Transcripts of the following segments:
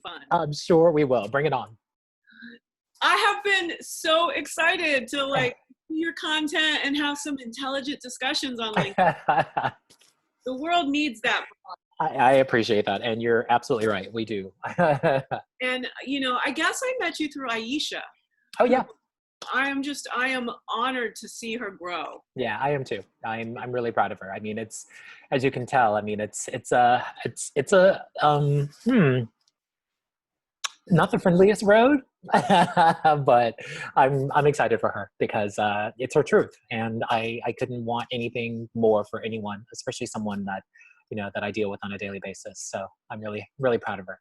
fun. I'm sure we will. Bring it on. I have been so excited to like see your content and have some intelligent discussions on LinkedIn. The world needs that. I appreciate that. And you're absolutely right. We do. And, you know, I guess I met you through Aisha. Oh, yeah. I am honored to see her grow. Yeah, I am too. I'm really proud of her. I mean, it's, as you can tell, I mean, it's not the friendliest road, but I'm excited for her because it's her truth, and I couldn't want anything more for anyone, especially someone that, you know, that I deal with on a daily basis. So I'm really proud of her.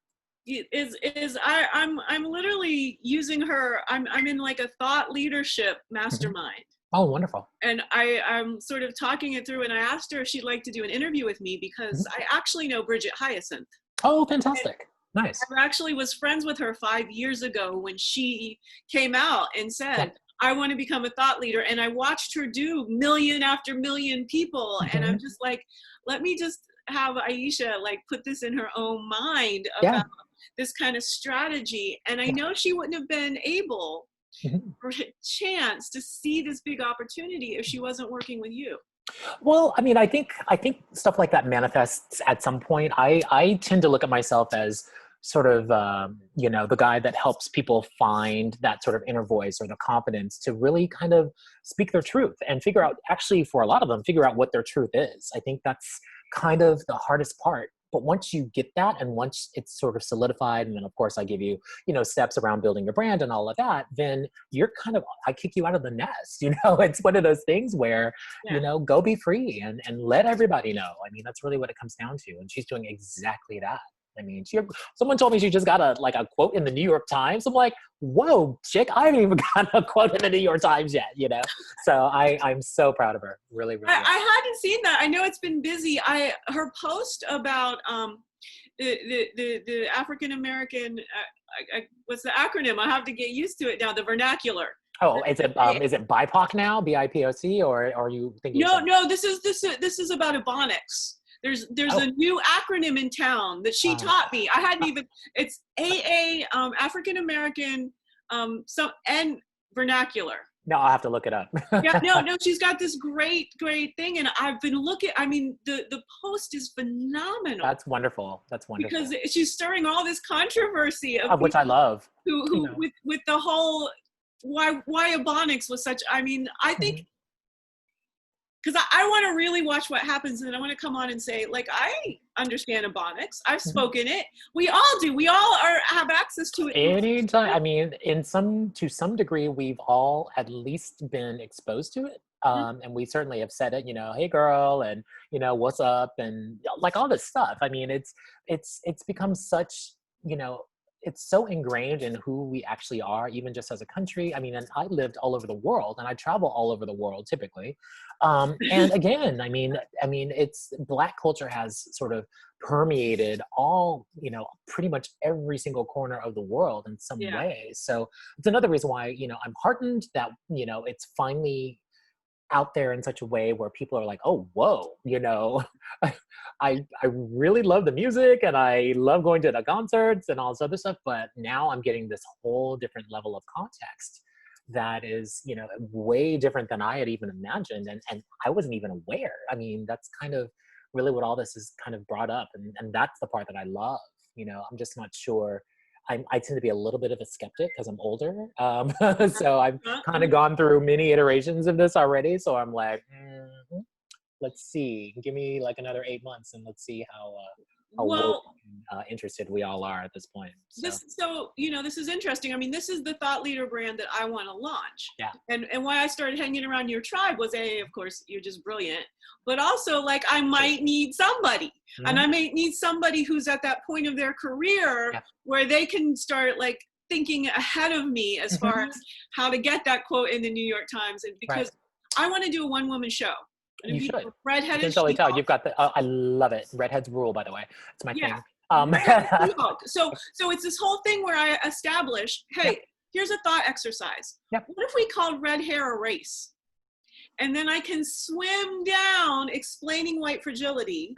I'm literally using her. I'm in like a thought leadership mastermind. Oh, wonderful. And I'm sort of talking it through, and I asked her if she'd like to do an interview with me because I actually know Bridget Hyacinth. Oh, fantastic. Nice. I actually was friends with her 5 years ago when she came out and said, I want to become a thought leader. And I watched her do million after million people. And I'm just like, let me just have Aisha like put this in her own mind about this kind of strategy. And I know she wouldn't have been able or a chance to see this big opportunity if she wasn't working with you. Well, I mean, I think stuff like that manifests at some point. I tend to look at myself as sort of, you know, the guy that helps people find that sort of inner voice or the confidence to really kind of speak their truth and figure out, actually, for a lot of them, figure out what their truth is. I think that's kind of the hardest part. But once you get that, and once it's sort of solidified, and then of course I give you, you know, steps around building your brand and all of that, then you're kind of, I kick you out of the nest, you know. It's one of those things where, you know, go be free and let everybody know. I mean, that's really what it comes down to. And she's doing exactly that. I mean, someone told me she just got a quote in the New York Times. I'm like, whoa, chick, I haven't even got a quote in the New York Times yet, you know? So I'm so proud of her. Really. I hadn't seen that. I know it's been busy. Her post about the African American, what's the acronym? I have to get used to it now, the vernacular. Oh, is it BIPOC now, BIPOC, or are you thinking? No, this is about Ebonics. There's a new acronym in town that she taught me. I hadn't even, it's AA, African American, and vernacular. No, I'll have to look it up. No, she's got this great thing. And I've been looking, I mean, the post is phenomenal. That's wonderful. Because she's stirring all this controversy. Of which I love. Who you know, with the whole, why Ebonics was such, I mean, I think, because I want to really watch what happens, and I want to come on and say, like, I understand Ebonics. I've spoken it. We all do. We all have access to it. Anytime. I mean, to some degree, we've all at least been exposed to it. And we certainly have said it, you know, hey girl, and, you know, what's up, and like all this stuff. I mean, it's become such, you know, it's so ingrained in who we actually are, even just as a country. I mean, and I lived all over the world, and I travel all over the world typically. And again, I mean, it's Black culture has sort of permeated all, you know, pretty much every single corner of the world in some way. So it's another reason why, you know, I'm heartened that, you know, it's finally out there in such a way where people are like, oh, whoa, you know, I really love the music and I love going to the concerts and all this other stuff, but now I'm getting this whole different level of context that is, you know, way different than I had even imagined, and I wasn't even aware. I mean, that's kind of really what all this is kind of brought up, and that's the part that I love. You know, I'm just not sure. I tend to be a little bit of a skeptic because I'm older. So I've kind of gone through many iterations of this already. So I'm like, let's see, give me like another 8 months and let's see how interested we all are at this point. So you know, this is interesting. I mean, this is the thought leader brand that I want to launch. Yeah. And why I started hanging around your tribe was of course, you're just brilliant, but also like I might need somebody, and I may need somebody who's at that point of their career where they can start like thinking ahead of me as far as how to get that quote in the New York Times, and because I want to do a one-woman show. You should. Redheaded. I can totally tell. You've got the. I love it. Redheads rule, by the way. It's my thing. So it's this whole thing where I establish, hey, here's a thought exercise. What if we called red hair a race? And then I can swim down explaining white fragility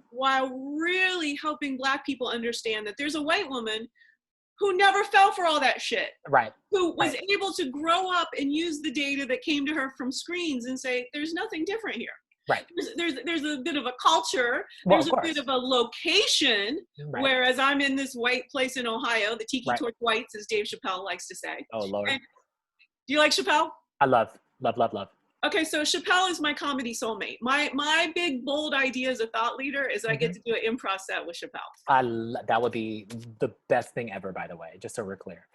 while really helping Black people understand that there's a white woman who never fell for all that shit, Right. who was Right. able to grow up and use the data that came to her from screens and say, there's nothing different here. Right. There's a bit of a culture, Well, there's of a bit course. of a location, Right. whereas I'm in this white place in Ohio, the Tiki Right. Torch Whites, as Dave Chappelle likes to say. Oh Lord. And do you like Chappelle? I love, love, love, love. Okay, so Chappelle is my comedy soulmate. My big bold idea as a thought leader is I get to do an improv set with Chappelle. That would be the best thing ever, by the way, just so we're clear.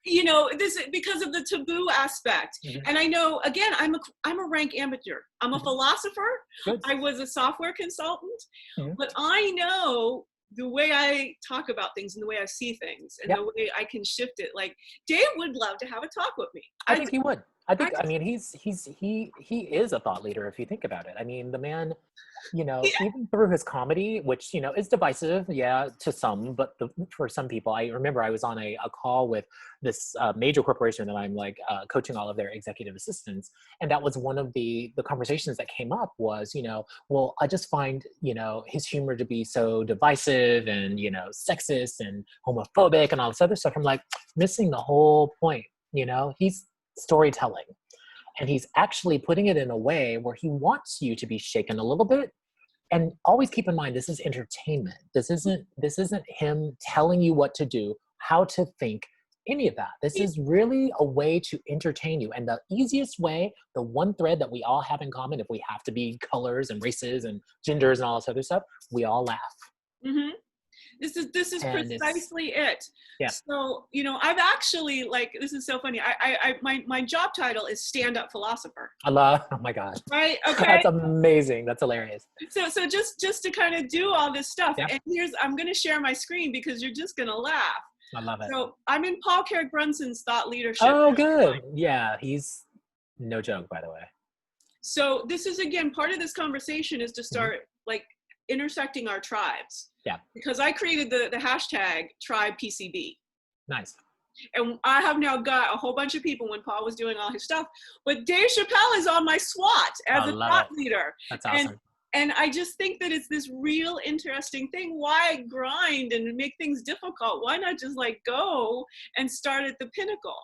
You know, this because of the taboo aspect. Mhm. And I know, again, I'm a rank amateur. I'm a Mhm. philosopher. Good. I was a software consultant, Mhm. but I know the way I talk about things and the way I see things and Yep. the way I can shift it. Like Dave would love to have a talk with me. I think he would. I I mean, he is a thought leader if you think about it. I mean, the man, you know, yeah, even through his comedy, which, you know, is divisive, yeah, to some, but for some people, I remember I was on a call with this major corporation that I'm like coaching all of their executive assistants. And that was one of the conversations that came up was, you know, well, I just find, you know, his humor to be so divisive and, you know, sexist and homophobic and all this other stuff. I'm like, missing the whole point, you know, he's storytelling. And he's actually putting it in a way where he wants you to be shaken a little bit. And always keep in mind, this is entertainment. This isn't him telling you what to do, how to think, any of that. This is really a way to entertain you. And the easiest way, the one thread that we all have in common, if we have to be colors and races and genders and all this other stuff, we all laugh. mm-hmm. This is And it's, precisely it. yeah, So, you know, I've actually, like, this is so funny. My job title is stand-up philosopher, I love, oh my God. right? Okay. That's amazing. That's hilarious. So just to kind of do all this stuff, Yeah, and I'm going to share my screen because you're just going to laugh. I love it. So I'm in Paul Carrick-Brunson's thought leadership. Oh, good. Yeah, he's no joke, by the way. So this is, again, part of this conversation is to start like intersecting our tribes. Yeah. Because I created the hashtag tribe PCB. Nice. And I have now got a whole bunch of people when Paul was doing all his stuff. But Dave Chappelle is on my SWAT as I a love thought it. leader. That's awesome. And I just think that it's this real interesting thing. Why grind and make things difficult? Why not just like go and start at the pinnacle?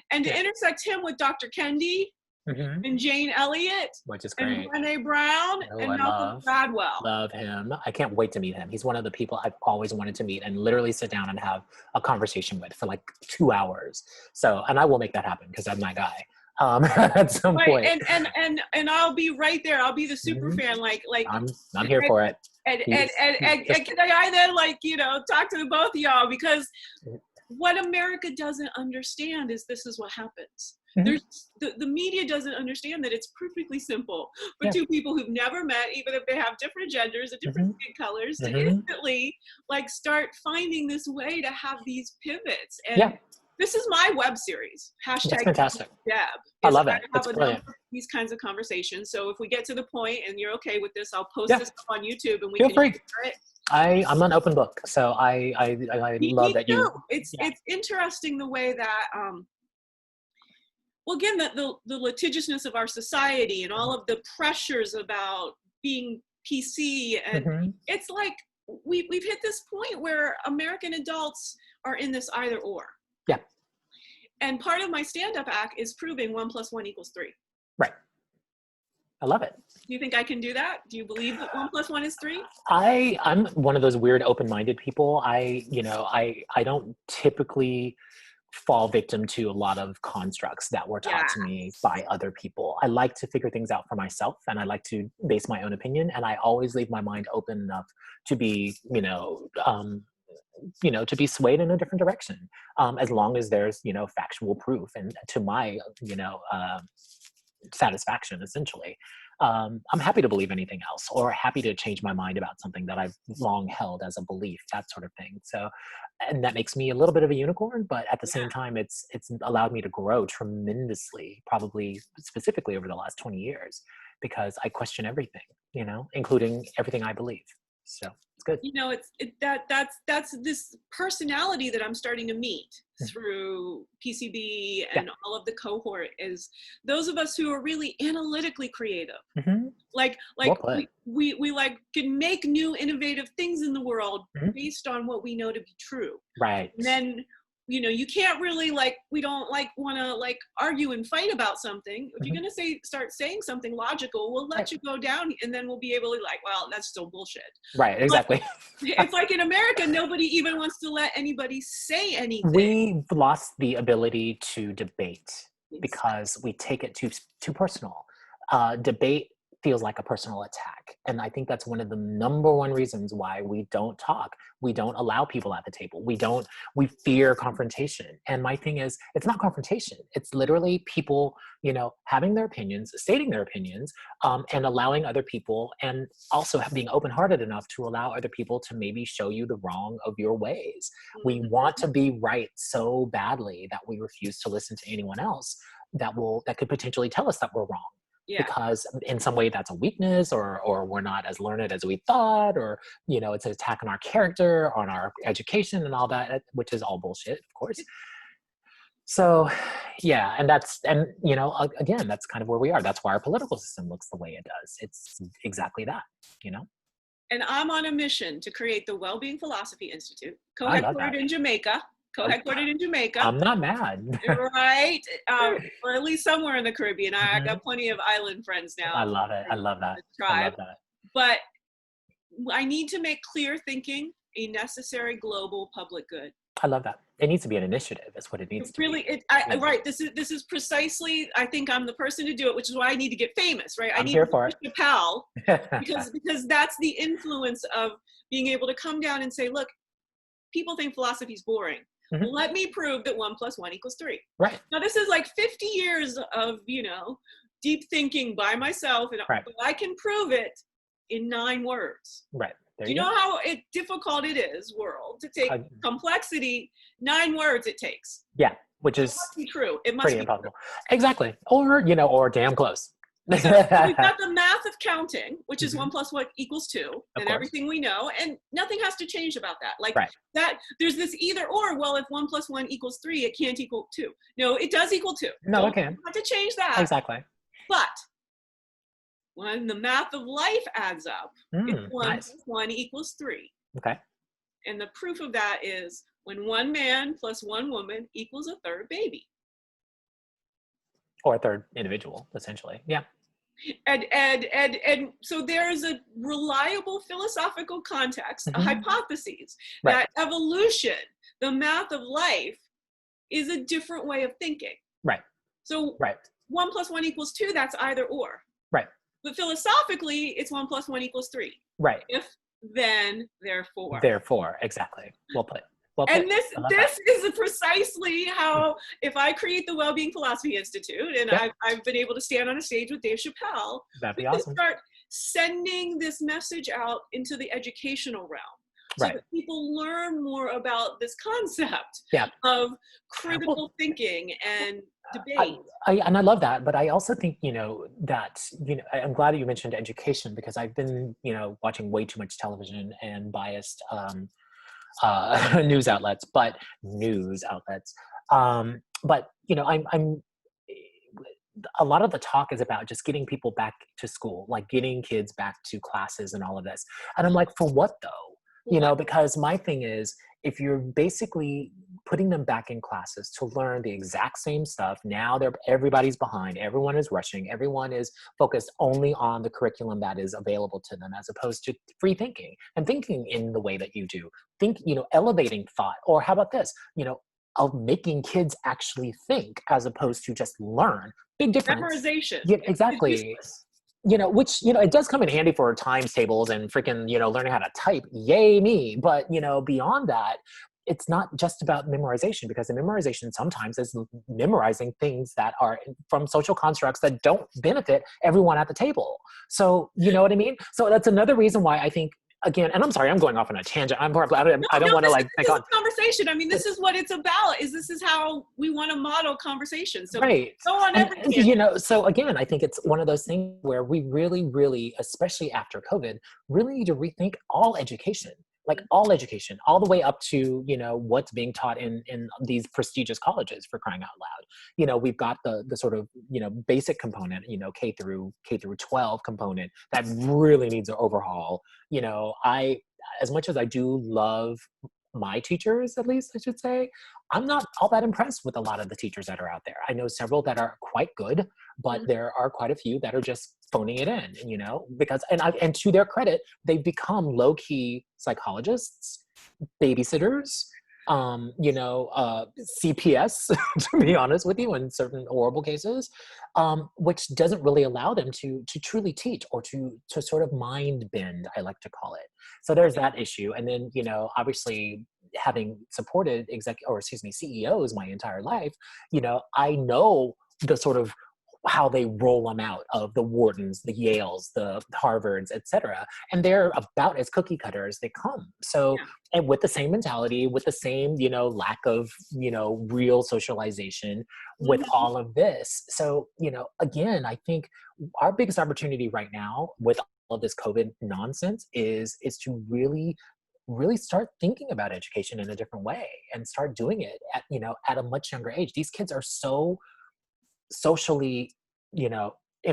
And to intersect him with Dr. Kendi and Jane Elliott Which is and great. Brené Brown Oh, and I Malcolm Gladwell. love him. I can't wait to meet him. He's one of the people I've always wanted to meet and literally sit down and have a conversation with for like 2 hours. So, and I will make that happen because I'm that guy. At some point. And I'll be right there. I'll be the super fan. Like I'm here for it. And can I then, like, you know, talk to the both of y'all, because what America doesn't understand is this is what happens. There's the media doesn't understand that it's perfectly simple for two people who've never met, even if they have different genders and different skin colors, to instantly like start finding this way to have these pivots. And this is my web series. Hashtag That's fantastic. Deb. I love it. Have It's brilliant. these kinds of conversations. So if we get to the point and you're okay with this, I'll post this up on YouTube and we Feel can free. share it. I'm an open book, so I love that you. It's interesting the way that well, again, the litigiousness of our society and all of the pressures about being PC, and it's like we've hit this point where American adults are in this either or. Yeah. And part of my stand-up act is proving 1 + 1 = 3. Right. I love it. Do you think I can do that? Do you believe that 1 + 1 = 3? I'm one of those weird open-minded people. I don't typically fall victim to a lot of constructs that were taught to me by other people. I like to figure things out for myself, and I like to base my own opinion, and I always leave my mind open enough to be, to be swayed in a different direction, as long as there's, factual proof and to my, satisfaction, essentially. I'm happy to believe anything else, or happy to change my mind about something that I've long held as a belief, that sort of thing. So, and that makes me a little bit of a unicorn, but at the same time, it's allowed me to grow tremendously, probably specifically over the last 20 years, because I question everything, including everything I believe. So it's good. That's this personality that I'm starting to meet through PCB and all of the cohort, is those of us who are really analytically creative. Like Well put. we like can make new innovative things in the world Mhm. based on what we know to be true. Right. And then, you can't really we don't want to argue and fight about something. If you're going to start saying something logical, we'll let you go down, and then we'll be able to well, that's still bullshit. Right, exactly. It's like in America, nobody even wants to let anybody say anything. We've lost the ability to debate because we take it too personal. Debate feels like a personal attack. And I think that's one of the number one reasons why we don't talk. We don't allow people at the table. We fear confrontation. And my thing is, it's not confrontation. It's literally people, having their opinions, stating their opinions, and allowing other people, and also being open-hearted enough to allow other people to maybe show you the wrong of your ways. We want to be right so badly that we refuse to listen to anyone else that could potentially tell us that we're wrong. Yeah. Because in some way that's a weakness, or we're not as learned as we thought, or it's an attack on our character, on our education, and all that, which is all bullshit, of course. So yeah, and again, that's kind of where we are. That's why our political system looks the way it does. It's exactly that. And I'm on a mission to create the Wellbeing Philosophy Institute, co-headquartered in Jamaica. I'm not mad. Right? Or at least somewhere in the Caribbean. I got plenty of island friends now. I love it. I love that. But I need to make clear thinking a necessary global public good. I love that. It needs to be an initiative. That's what it needs to be. Right. This is precisely, I think I'm the person to do it, which is why I need to get famous, right? I need here for it. Chappelle, because that's the influence of being able to come down and say, look, people think philosophy is boring. Let me prove that 1 + 1 = 3. Right. Now this is 50 years of, deep thinking by myself, and but I can prove it in 9 words. Right. Do you know how difficult it is, world, to take complexity, 9 words it takes? Yeah, which is true. It must pretty be impossible. True. Exactly. Or damn close. So we've got the math of counting, which is 1 + 1 = 2, and everything we know, and nothing has to change about that. That there's this either or. Well, if 1 + 1 = 3, it can't equal 2. No, it does equal 2. No, it can. You have to change that. Exactly. But when the math of life adds up, it's 1 + 1 = 3. Okay. And the proof of that is when 1 man + 1 woman equals a third baby. Or a third individual, essentially. Yeah. And so there's a reliable philosophical context, a hypothesis that evolution, the math of life, is a different way of thinking. Right. So 1 + 1 = 2, that's either or. Right. But philosophically, it's 1 + 1 = 3. Right. If, then, therefore. Therefore, exactly. Well put. And this is precisely how, if I create the Wellbeing Philosophy Institute, and I've been able to stand on a stage with Dave Chappelle, that'd be awesome. Start sending this message out into the educational realm, so that people learn more about this concept of critical thinking and debate. And I love that, but I also think that I'm glad that you mentioned education, because I've been watching way too much television and biased news outlets, but I'm a lot of the talk is about just getting people back to school, like getting kids back to classes and all of this. And I'm like, for what though? Because my thing is, if you're basically putting them back in classes to learn the exact same stuff, now everybody's behind, everyone is rushing, everyone is focused only on the curriculum that is available to them, as opposed to free thinking and thinking in the way that you do. Elevating thought, or how about this, of making kids actually think as opposed to just learn. Big difference. Memorization. Yeah, exactly. Which, it does come in handy for times tables and freaking, learning how to type. Yay me. But, beyond that, it's not just about memorization, because the memorization sometimes is memorizing things that are from social constructs that don't benefit everyone at the table. So, you know what I mean? So that's another reason why I think, again, and I'm sorry, I'm going off on a tangent. No, I don't no, want to like this take is on. a conversation. I mean, this is what it's about. Is this is how we want to model conversation. So Right. go on every And, tangent. so again, I think it's one of those things where we really, really, especially after COVID, really need to rethink all education, like all education, all the way up to, what's being taught in these prestigious colleges, for crying out loud. We've got the sort of, basic component, K through 12 component that really needs an overhaul. As much as I do love my teachers, at least I should say, I'm not all that impressed with a lot of the teachers that are out there. I know several that are quite good, but Mhm. there are quite a few that are just phoning it in, because and to their credit, they've become low-key psychologists, babysitters, CPS, to be honest with you, in certain horrible cases, which doesn't really allow them to truly teach or to sort of mind bend, I like to call it. So there's that issue. And then, obviously having supported CEOs my entire life, I know the sort of how they roll them out of the Whartons, the Yales, the Harvards, etc. And they're about as cookie cutter as they come. So, Yeah. and with the same mentality, with the same, lack of, real socialization with Mhm. all of this. So, again, I think our biggest opportunity right now with all of this COVID nonsense is to really start thinking about education in a different way and start doing it at a much younger age. These kids are so socially, in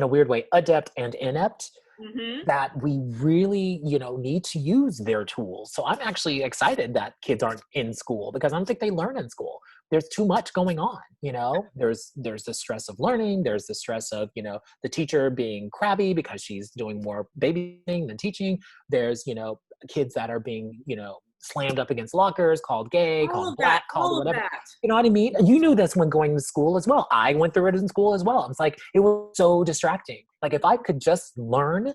a weird way, adept and inept, Mhm. that we really, need to use their tools. So I'm actually excited that kids aren't in school, because I don't think they learn in school. There's too much going on, There's the stress of learning, there's the stress of, the teacher being crabby because she's doing more babysitting than teaching. There's, kids that are being, slammed up against lockers, called gay, All called of that. black, called All of whatever. that. You know what I mean? You knew this when going to school as well. I went through it in school as well. It's like, it was so distracting. Like, if I could just learn,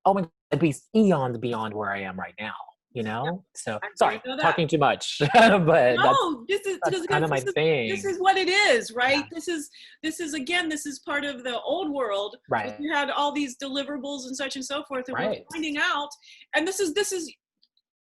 oh my God, I'd be eons beyond where I am right now, Yep. So, I sorry, know that. talking too much, but No, this is that's because kind of my this thing. is what it is, right? Yeah, This is again, this is part of the old world. right, You had all these deliverables and such and so forth, and we're right. finding out. And this is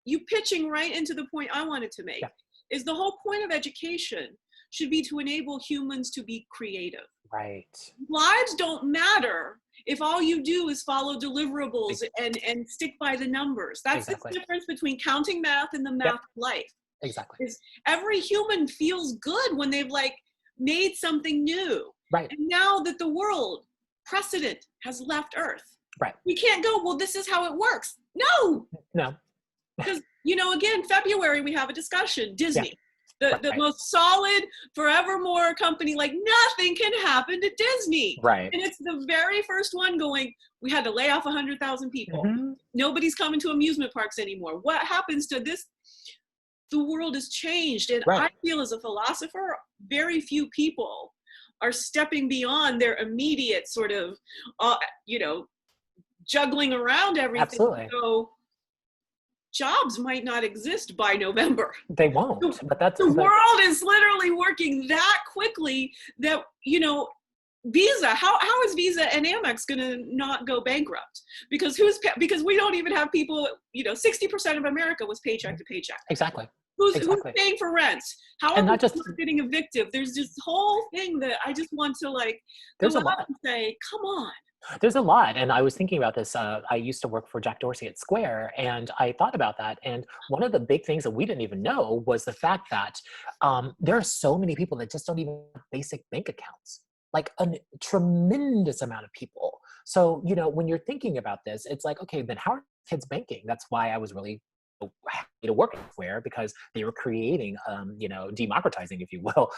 you pitching right into the point I wanted to make. Yeah, Is the whole point of education should be to enable humans to be creative. right. Lives don't matter if all you do is follow deliverables Ex- and stick by the numbers. That's the Exactly. difference between counting math and the math Yep, of life. exactly. Is every human feels good when they've like made something new. Right, And now that the world precedent has left Earth, right. we can't go, well, this is how it works. No, No, because again, February we have a discussion. yeah, Disney, the right, most solid forevermore company, like nothing can happen to Disney. right. And it's the very first one going, we had to lay off 100,000 people. Hmm. Nobody's coming to amusement parks anymore. What happens to this? The world has changed. And I Right, feel, as a philosopher, very few people are stepping beyond their immediate sort of, uh, you know, juggling around everything. absolutely. So jobs might not exist by November. They won't, The, but the world is literally working that quickly that, Visa, how is Visa and Amex going to not go bankrupt? Because because we don't even have people, 60% of America was paycheck to paycheck. exactly, Who's exactly. paying for rent? How are And not people just, not getting evicted? There's this whole thing that I just want to like there's go a out lot. and say, come on. There's a lot. And I was thinking about this. I used to work for Jack Dorsey at Square, and I thought about that. And one of the big things that we didn't even know was the fact that there are so many people that just don't even have basic bank accounts, like a tremendous amount of people. So, when you're thinking about this, it's like, okay, then how are kids banking? That's why I was really happy to work at Square, because they were creating, democratizing, if you will,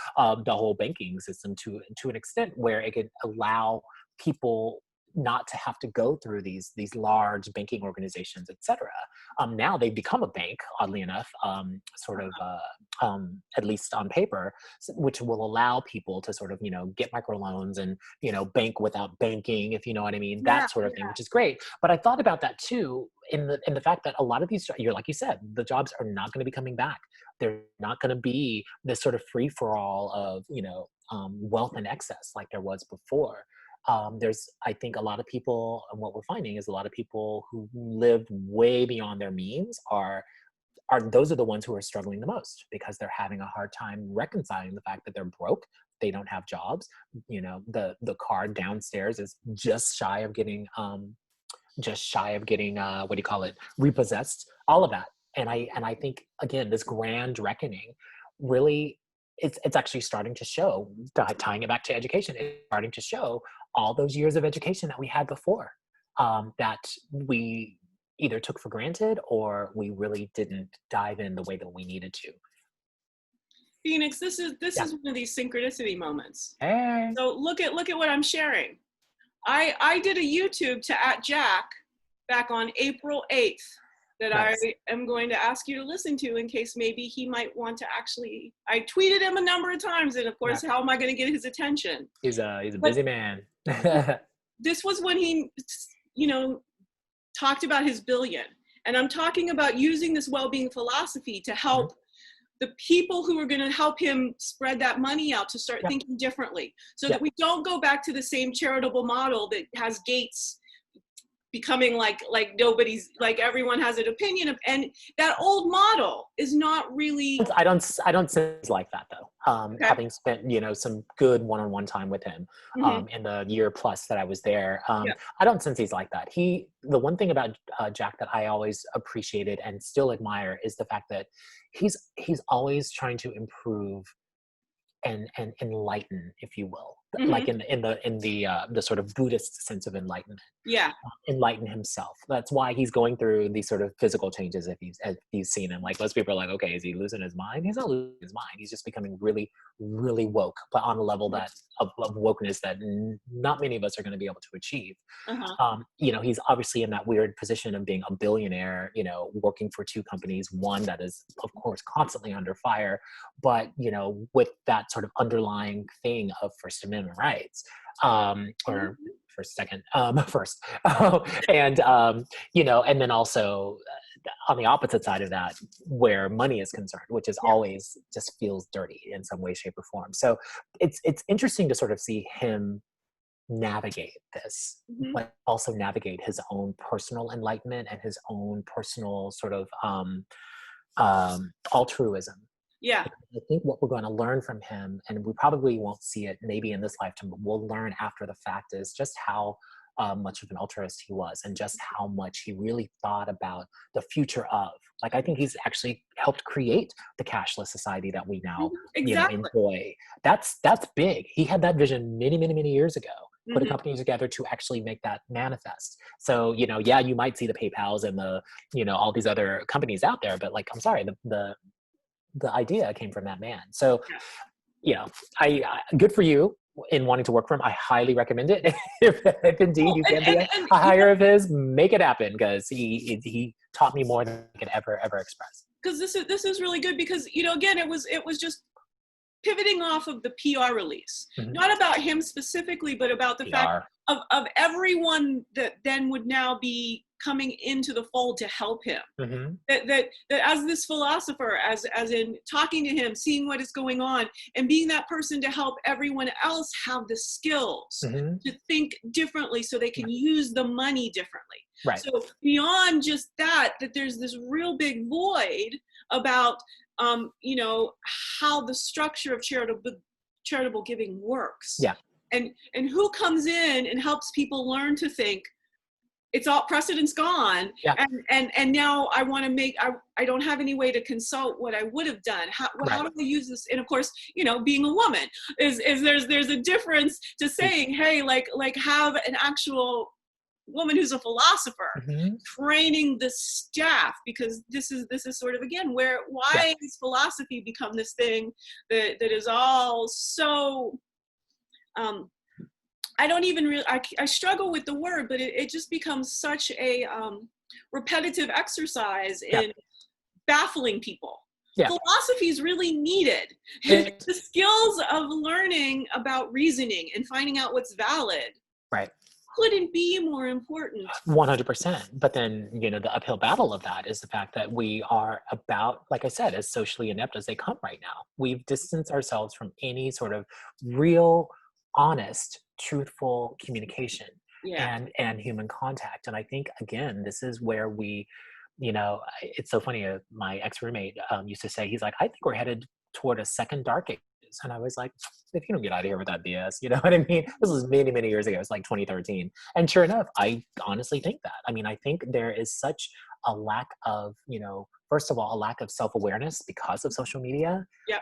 the whole banking system to an extent where it could allow people not to have to go through these large banking organizations, etc. Now they've become a bank, oddly enough, at least on paper, which will allow people to sort of get microloans and bank without banking, if you know what I mean, Yeah, that sort of thing, which is great. But I thought about that too, in the fact that a lot of these, you're like you said, the jobs are not going to be coming back. They're not going to be this sort of free for all of wealth and excess like there was before. There's, I think, a lot of people, and what we're finding is a lot of people who live way beyond their means are those are the ones who are struggling the most because they're having a hard time reconciling the fact that they're broke, they don't have jobs, the car downstairs is just shy of getting what do you call it, repossessed, all of that. And I think, again, this grand reckoning really, it's actually starting to show, tying it back to education, it's starting to show all those years of education that we had before, that we either took for granted or we really didn't dive in the way that we needed to. Phoenix, this is Yeah. one of these synchronicity moments. Hey. So look at what I'm sharing. I did a YouTube to @Jack back on April 8th that Nice. I am going to ask you to listen to in case maybe he might want to actually. I tweeted him a number of times, and of Yeah. course, how am I going to get his attention? He's a But busy man. this was when he, talked about his billion. And I'm talking about using this well-being philosophy to Mhm. help the people who are going to help him spread that money out to start Yeah. thinking differently, so Yeah. that we don't go back to the same charitable model that has Gates becoming like nobody's, like everyone has an opinion of, and that old model is not really I don't sense like that though. okay. Having spent some good one-on-one time with him Hmm. in the year plus that I was there, Yeah. I don't sense he's like that. The one thing about Jack that I always appreciated and still admire is the fact that he's always trying to improve and enlighten, if you will, Hmm. like in the sort of Buddhist sense of enlightenment. Yeah. Enlighten himself. That's why he's going through these sort of physical changes. If you've seen him, like most people are like, okay, is he losing his mind? He's not losing his mind. He's just becoming really, really woke, but on a level that of wokeness that not many of us are going to be able to achieve. Uh-huh. He's obviously in that weird position of being a billionaire, working for two companies, one that is, of course, constantly under fire, but, with that sort of underlying thing of First Amendment rights, or first, second, first, and then also on the opposite side of that, where money is concerned, which is Yeah. always just feels dirty in some way, shape, or form. So it's interesting to sort of see him navigate this, Hmm. but also navigate his own personal enlightenment and his own personal sort of altruism. Yeah. I think what we're going to learn from him, and we probably won't see it maybe in this lifetime, but we'll learn after the fact, is just how much of an altruist he was and just how much he really thought about the future of. Like, I think he's actually helped create the cashless society that we now, Exactly. enjoy. That's big. He had that vision many, many, many years ago. Put a Hmm. company together to actually make that manifest. So, yeah, you might see the PayPals and all these other companies out there, but like, I'm sorry, the idea came from that man. So, Yeah. you know, I good for you in wanting to work for him. I highly recommend it. if indeed Well, you and can be a hire of his, make it happen, because he taught me more than I could ever express. because this is really good, because again, it was just pivoting off of the PR release, Mhm. not about him specifically, but about the fact PR. of everyone that then would now be coming into the fold to help him. Hmm. That as this philosopher, as in talking to him, seeing what is going on, and being that person to help everyone else have the skills Hmm. to think differently so they can use the money differently. Right. So beyond just that there's this real big void about how the structure of charitable giving works, Yeah. and who comes in and helps people learn to think it's all precedent's gone, Yeah. and now I want to make, I don't have any way to consult what I would have done. How Right. do I use this? And of course, being a woman is there's a difference to saying, hey, like have an actual woman who's a philosopher Hmm. training the staff, because this is sort of, again, Yeah. why has philosophy become this thing that is all so I don't even really, I struggle with the word, but it just becomes such a repetitive exercise Yeah. in baffling people. Yeah. Philosophy is really needed. It, The skills of learning about reasoning and finding out what's valid right. couldn't be more important. 100%. But then, the uphill battle of that is the fact that we are about, like I said, as socially inept as they come right now. We've distanced ourselves from any sort of real honest, truthful communication Yeah. and human contact. And I think, again, this is where we, it's so funny. My ex roommate used to say, he's like, I think we're headed toward a second dark age. And I was like, if you don't get out of here with that BS, you know what I mean? This was many, many years ago. It was like 2013. And sure enough, I honestly think that. I mean, I think there is such a lack of, first of all, a lack of self-awareness because of social media. Yeah.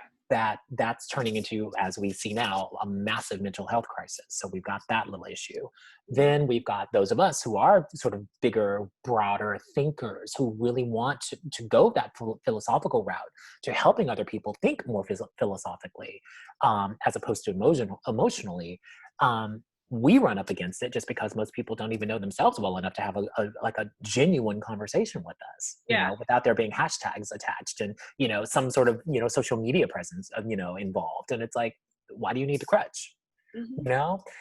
That's turning into, as we see now, a massive mental health crisis. So we've got that little issue. Then we've got those of us who are sort of bigger, broader thinkers who really want to go that philosophical route to helping other people think more philosophically, as opposed to emotionally. We run up against it just because most people don't even know themselves well enough to have a genuine conversation with us, without there being hashtags attached and, some sort of, social media presence, involved. And it's like, why do you need the crutch?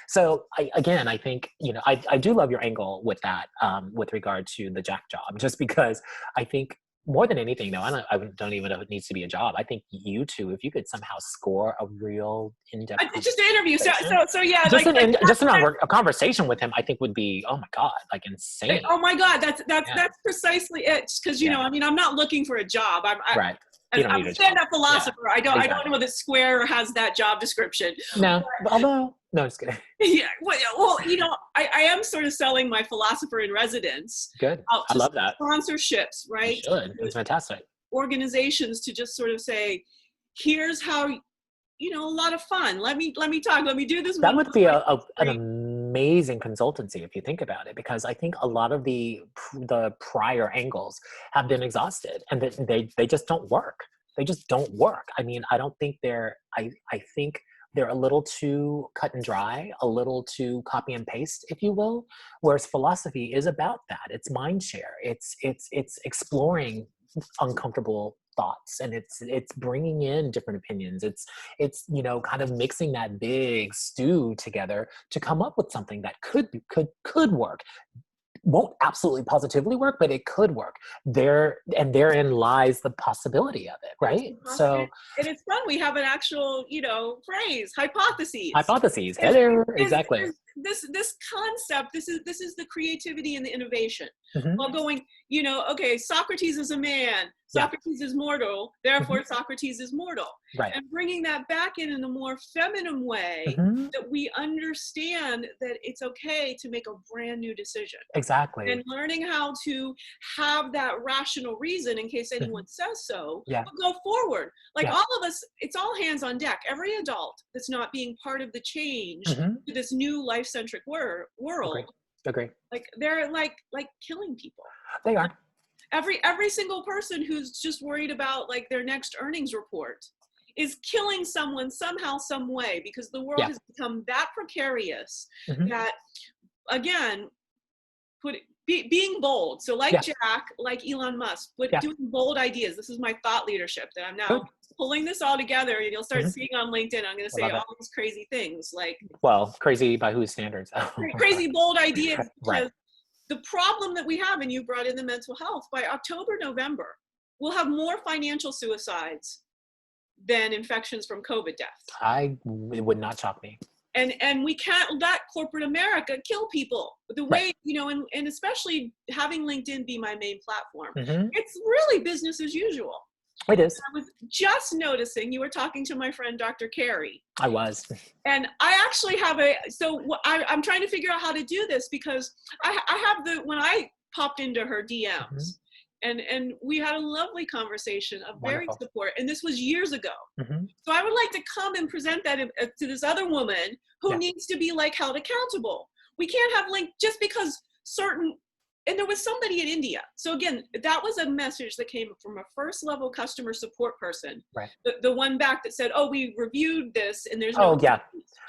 So I think, I do love your angle with that, with regard to the jack job, just because I think more than anything, though, I don't even know if it needs to be a job. I think you two, if you could somehow score a real in-depth, just an interview. So yeah, just a conversation with him, I think would be, oh my God, like insane. Oh my God, that's precisely it. Because I mean, I'm not looking for a job. Right. I'm a stand-up philosopher. Yeah, I don't know that Square has that job description. No, although no, just kidding. Yeah, well, I am sort of selling my philosopher in residence. Good. I love that. Sponsorships, right? You should. It's fantastic. Organizations to just sort of say, here's how, a lot of fun. Let me talk. Let me do this. That would be an amazing consultancy if you think about it, because I think a lot of the prior angles have been exhausted and they just don't work. They just don't work. I mean, I don't think I think they're a little too cut and dry, a little too copy and paste, if you will. Whereas philosophy is about that. It's mind share. It's exploring uncomfortable thoughts, and it's bringing in different opinions. It's kind of mixing that big stew together to come up with something that could work. Won't absolutely positively work, but it could work. Therein lies the possibility of it, right? So, and it's fun. We have an actual, phrase, hypotheses. Hypotheses. Hello, exactly. This concept. This is the creativity and the innovation. Mm-hmm. While going, okay, Socrates is a man. Socrates is mortal, therefore Socrates is mortal. Right. And bringing that back in a more feminine way, that we understand that it's okay to make a brand new decision. Exactly. And learning how to have that rational reason in case anyone says so, but go forward. Like all of us, it's all hands on deck. Every adult that's not being part of the change to this new life-centric world. Agree. Like they're like killing people. They are. Every single person who's just worried about like their next earnings report is killing someone somehow, some way, because the world has become that precarious that, again, being bold. So like Jack, like Elon Musk, doing bold ideas. This is my thought leadership that I'm now pulling this all together, and you'll start seeing on LinkedIn. I'm going to say all these crazy things like, well, crazy by whose standards? Crazy bold ideas. Because the problem that we have, and you brought in the mental health, by October, November, we'll have more financial suicides than infections from COVID deaths. It would not shock me. And we can't let corporate America kill people. The way, and especially having LinkedIn be my main platform, it's really business as usual. It is. I was just noticing you were talking to my friend, Dr. Carey. I was. And I actually have I'm trying to figure out how to do this, because I have when I popped into her DMs and we had a lovely conversation of very support. And this was years ago. So I would like to come and present that to this other woman who needs to be like held accountable. We can't have just because and there was somebody in India. So again, that was a message that came from a first level customer support person. Right. The one back that said, "Oh, we reviewed this and there's no." Oh yeah,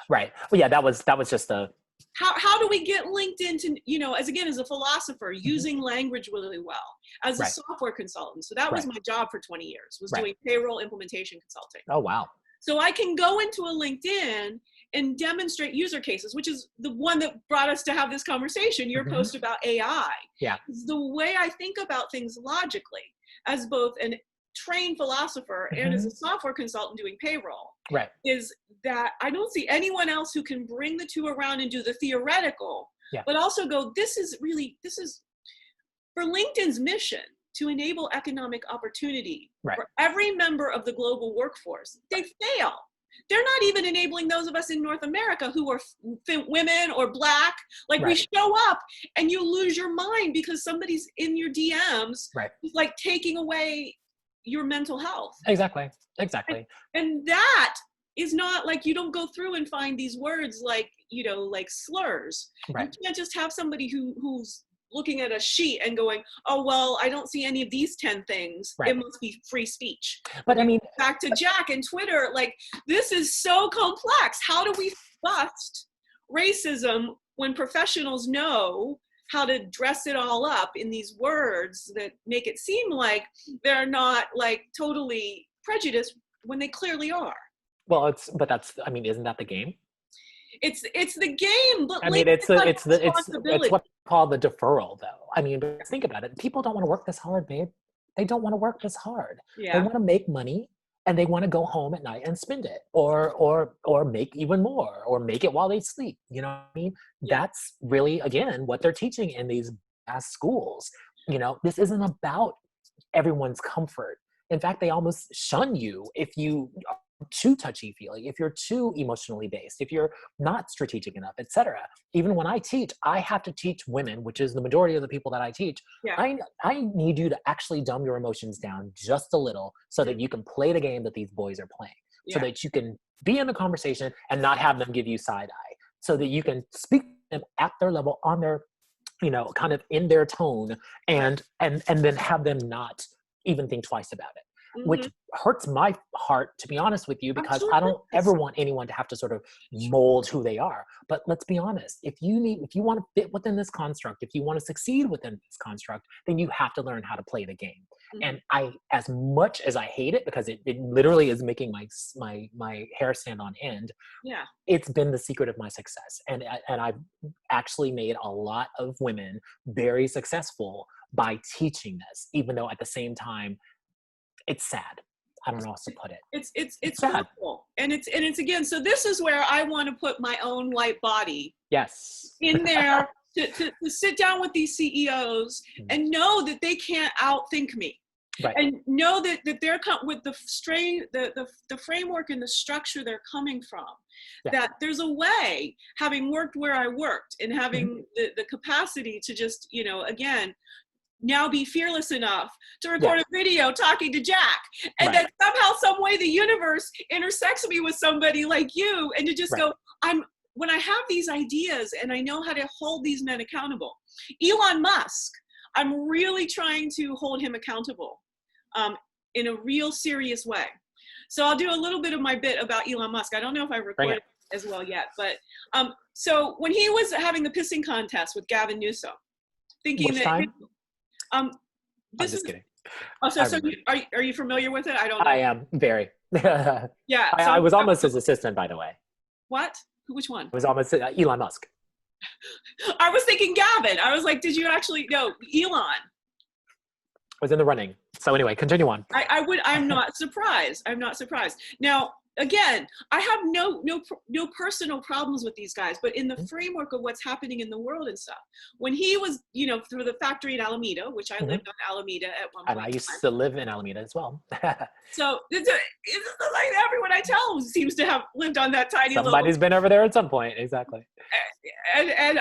right. Well, yeah, that was just a. How do we get LinkedIn to, as a philosopher, using language really well, as a software consultant. So that was my job for 20 years, was doing payroll implementation consulting. Oh, wow. So I can go into a LinkedIn and demonstrate user cases, which is the one that brought us to have this conversation, your post about AI. Yeah. The way I think about things logically, as both an trained philosopher and as a software consultant doing payroll, Right. is that I don't see anyone else who can bring the two around and do the theoretical, but also go, this is for LinkedIn's mission to enable economic opportunity for every member of the global workforce. They fail. They're not even enabling those of us in North America who are women or Black. Like we show up and you lose your mind because somebody's in your DMs, like taking away your mental health. Exactly. And that is not like, you don't go through and find these words like, you know, like slurs. You can't just have somebody who's looking at a sheet and going, oh, well, I don't see any of these 10 things. It must be free speech. But I mean, back to Jack and Twitter, like, this is so complex. How do we bust racism when professionals know how to dress it all up in these words that make it seem like they're not like totally prejudiced when they clearly are? Well, isn't that the game? It's the game, but I mean, it's what called the deferral, though. I mean, think about it. People don't want to work this hard, babe. They don't want to work this hard. They want to make money and they want to go home at night and spend it, or make even more, or make it while they sleep. You know what I mean? That's really, again, what they're teaching in these schools. You know, this isn't about everyone's comfort. In fact, they almost shun you if you are too touchy-feely, if you're too emotionally based, if you're not strategic enough, etc. Even when I teach, I have to teach women, which is the majority of the people that I teach. I need you to actually dumb your emotions down just a little so that you can play the game that these boys are playing, so that you can be in the conversation and not have them give you side eye, so that you can speak to them at their level, on their, you know, kind of in their tone, and then have them not even think twice about it. Which hurts my heart, to be honest with you, because I don't ever want anyone to have to sort of mold who they are. But let's be honest, if you want to fit within this construct, if you want to succeed within this construct, then you have to learn how to play the game. And as much as I hate it, because it literally is making my hair stand on end, it's been the secret of my success. And I've actually made a lot of women very successful by teaching this, even though at the same time, it's sad. I don't know how to put it. It's hurtful. And it's again, so this is where I want to put my own white body in there to sit down with these CEOs and know that they can't outthink me. And know that they're with the framework and the structure they're coming from, that there's a way, having worked where I worked and having the capacity to just, you know, again, now be fearless enough to record a video talking to Jack, and then somehow, some way, the universe intersects me with somebody like you, and to just go, when I have these ideas and I know how to hold these men accountable. Elon Musk, I'm really trying to hold him accountable in a real serious way. So I'll do a little bit of my bit about Elon Musk. I don't know if I recorded it as well yet, but so when he was having the pissing contest with Gavin Newsom, thinking I'm just kidding. Oh, so are you familiar with it? I don't know. I am very. Yeah. I was almost his assistant, by the way. What? Which one? I was almost Elon Musk. I was thinking Gavin. I was like, did you actually? No, Elon. I was in the running. So anyway, continue on. I'm not surprised. I'm not surprised. Now, again, I have no personal problems with these guys, but in the framework of what's happening in the world and stuff, when he was, you know, through the factory in Alameda, which I lived on Alameda at one point. And I used to live in Alameda as well. So it's like everyone I tell seems to have lived on that tiny Somebody's been over there at some point. Exactly. And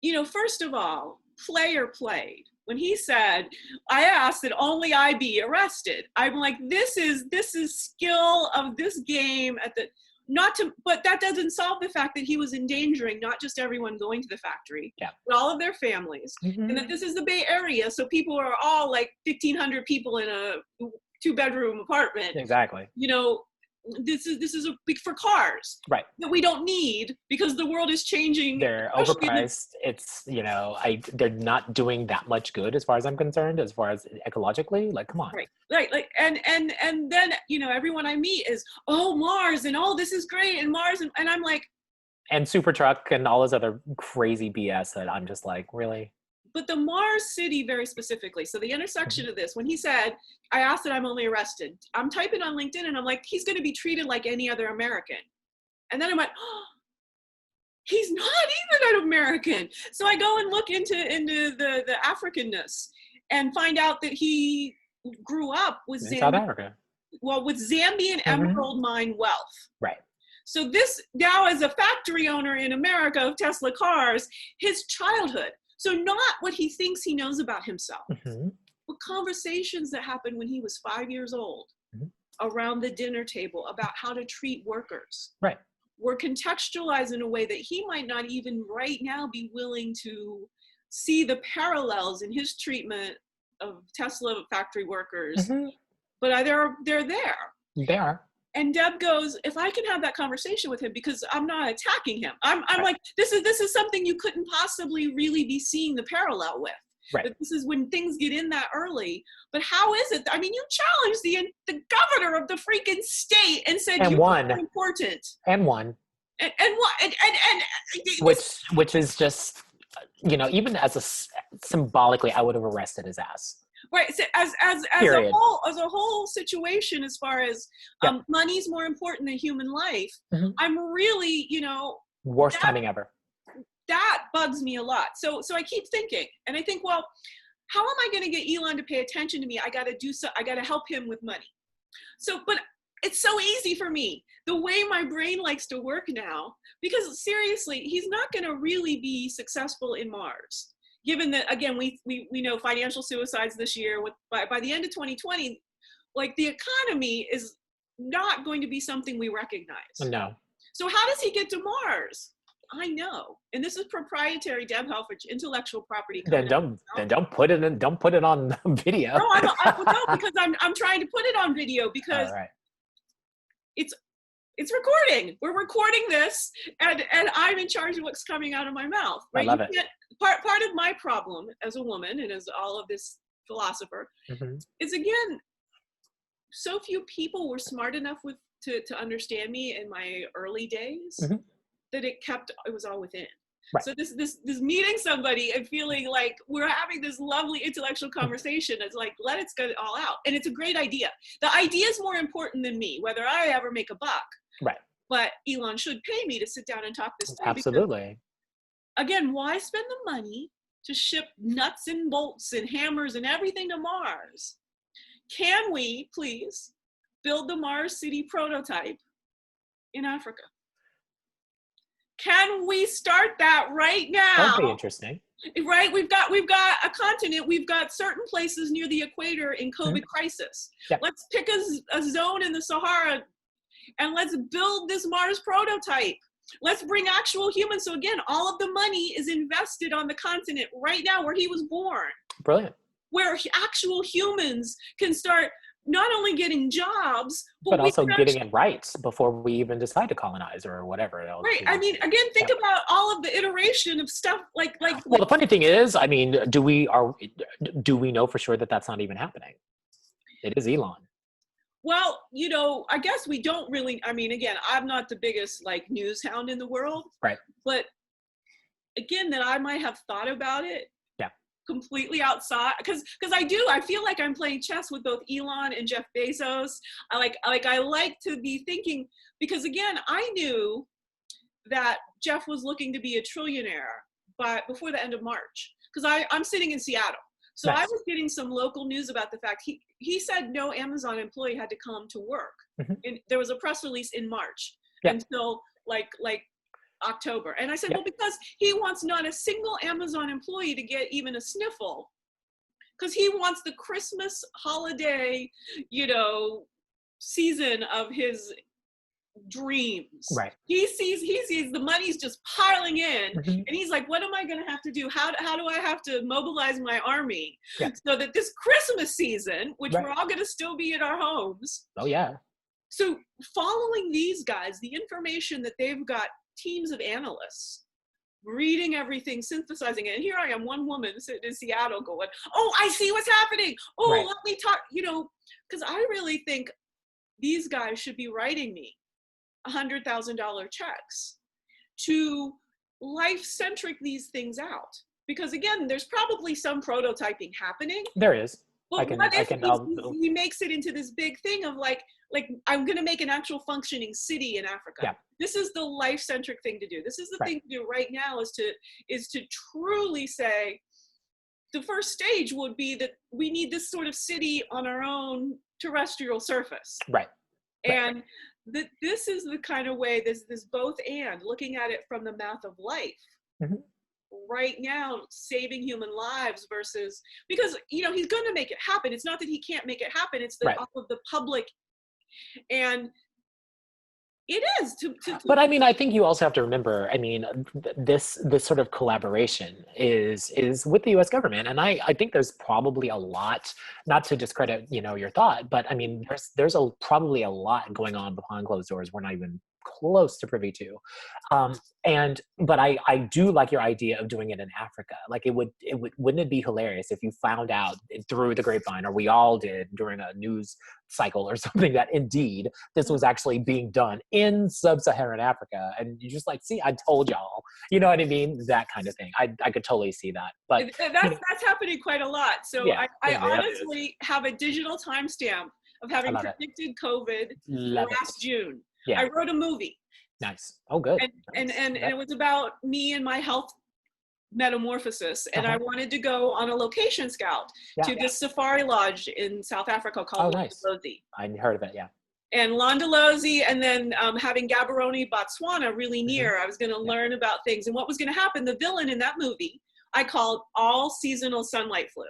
you know, first of all, player played. When he said, I asked that only I be arrested. I'm like, this is skill of this game but that doesn't solve the fact that he was endangering not just everyone going to the factory, but all of their families. And that this is the Bay Area, so people are all like 1,500 people in a 2-bedroom apartment. Exactly. You know, this is a big for cars that we don't need because the world is changing. They're overpriced. It's, you know, they're not doing that much good as far as I'm concerned, as far as ecologically. Like, come on. Like and then, you know, everyone I meet is, oh, Mars, and oh, this is great, and Mars, and I'm like, and Supertruck and all this other crazy BS that I'm just like, really? But the Mars city very specifically, so the intersection of this, when he said, I asked that I'm only arrested, I'm typing on LinkedIn and I'm like, he's going to be treated like any other American. And then I went, oh, he's not even an American. So I go and look into the Africanness and find out that he grew up with South Africa. Well, with Zambian emerald mine wealth. Right. So this now, as a factory owner in America of Tesla cars, his childhood. So not what he thinks he knows about himself, but conversations that happened when he was 5 years old around the dinner table about how to treat workers. Right. Were contextualized in a way that he might not even right now be willing to see the parallels in his treatment of Tesla factory workers. But they're there. They are. And Deb goes, if I can have that conversation with him, because I'm not attacking him. I'm like, this is something you couldn't possibly really be seeing the parallel with. Right. But this is when things get in that early. But how is it? I mean, you challenged the governor of the freaking state and said you were important. And won. And what? Which is just, you know, even as symbolically, I would have arrested his ass. Right. So as a whole situation, as far as money's more important than human life, I'm really, you know, worst timing ever. That bugs me a lot. So I keep thinking, and I think, well, how am I going to get Elon to pay attention to me? I got to help him with money. So, but it's so easy for me, the way my brain likes to work now, because seriously, he's not going to really be successful in Mars. Given that, again, we know financial suicides this year, by the end of 2020, like the economy is not going to be something we recognize. No. So how does he get to Mars? I know, and this is proprietary Deb Helfrich intellectual property. Then don't put it in. Don't put it on video. No, no, because I'm trying to put it on video because it's recording. We're recording this, and I'm in charge of what's coming out of my mouth. Right? I love it. Part of my problem as a woman and as all of this philosopher is, again, so few people were smart enough to understand me in my early days that it was all within. Right. So this meeting somebody and feeling like we're having this lovely intellectual conversation, it's like, let it get it all out. And it's a great idea. The idea is more important than me, whether I ever make a buck. Right. But Elon should pay me to sit down and talk this through. Absolutely. Because, again, why spend the money to ship nuts and bolts and hammers and everything to Mars? Can we please build the Mars city prototype in Africa? Can we start that right now? That'd be interesting. Right, we've got a continent. We've got certain places near the equator in COVID crisis. Yep. Let's pick a zone in the Sahara, and let's build this Mars prototype. Let's bring actual humans. So again, all of the money is invested on the continent right now where he was born. Brilliant. Where actual humans can start not only getting jobs, but also getting it right before we even decide to colonize or whatever else. Right. I mean, again, think about all of the iteration of stuff like. Well, the funny thing is, I mean, do we know for sure that that's not even happening? It is Elon. Well, you know, I guess we don't really. I mean, again, I'm not the biggest like news hound in the world. Right. But again, that I might have thought about it. Completely outside, because I feel like I'm playing chess with both Elon and Jeff Bezos. I like to be thinking, because again, I knew that Jeff was looking to be a trillionaire before the end of March, because I'm sitting in Seattle. So nice. I was getting some local news about the fact he said no Amazon employee had to come to work. And there was a press release in March until like October. And I said, well, because he wants not a single Amazon employee to get even a sniffle, because he wants the Christmas holiday, you know, season of his dreams. Right. He sees the money's just piling in, and he's like, what am I going to have to do? How do I have to mobilize my army so that this Christmas season, which we're all going to still be in our homes. Oh yeah. So following these guys, the information that they've got, teams of analysts reading everything, synthesizing it. And here I am, one woman sitting in Seattle going, oh, I see what's happening. Oh, let me talk, you know, because I really think these guys should be writing me $100,000 checks to life-centric these things out. because again, there's probably some prototyping happening. There is. But what if I'll, he makes it into this big thing of like I'm going to make an actual functioning city in Africa. yeah. This is the life-centric thing to do. This is the Right. thing to do right now, is to truly say, the first stage would be that we need this sort of city on our own terrestrial surface. Right. And that this is the kind of way, this both and, looking at it from the math of life. Mm-hmm. Right now, saving human lives versus, because, you know, he's going to make it happen. It's not that he can't make it happen. It's that off of the public. And it is But I mean, I think you also have to remember, I mean, this sort of collaboration is with the U.S. government, and I think there's probably a lot, not to discredit, you know, your thought, but I mean, there's probably a lot going on behind closed doors we're not even close to privy to. But I do like your idea of doing it in Africa. Like wouldn't it be hilarious if you found out through the grapevine, or we all did during a news cycle or something, that indeed this was actually being done in sub-Saharan Africa, and you just like, see, I told y'all, you know what I mean? That kind of thing. I could totally see that. But that's happening quite a lot. So yeah, I honestly have a digital timestamp of having predicted COVID last June. Yeah. I wrote a movie. Nice. Oh, good. And it was about me and my health metamorphosis. And I wanted to go on a location scout to this safari lodge in South Africa called Landalozi. I heard of it, yeah. And Landalozi, and then having Gaborone, Botswana really near. I was going to learn about things. And what was going to happen, the villain in that movie, I called all seasonal sunlight flu.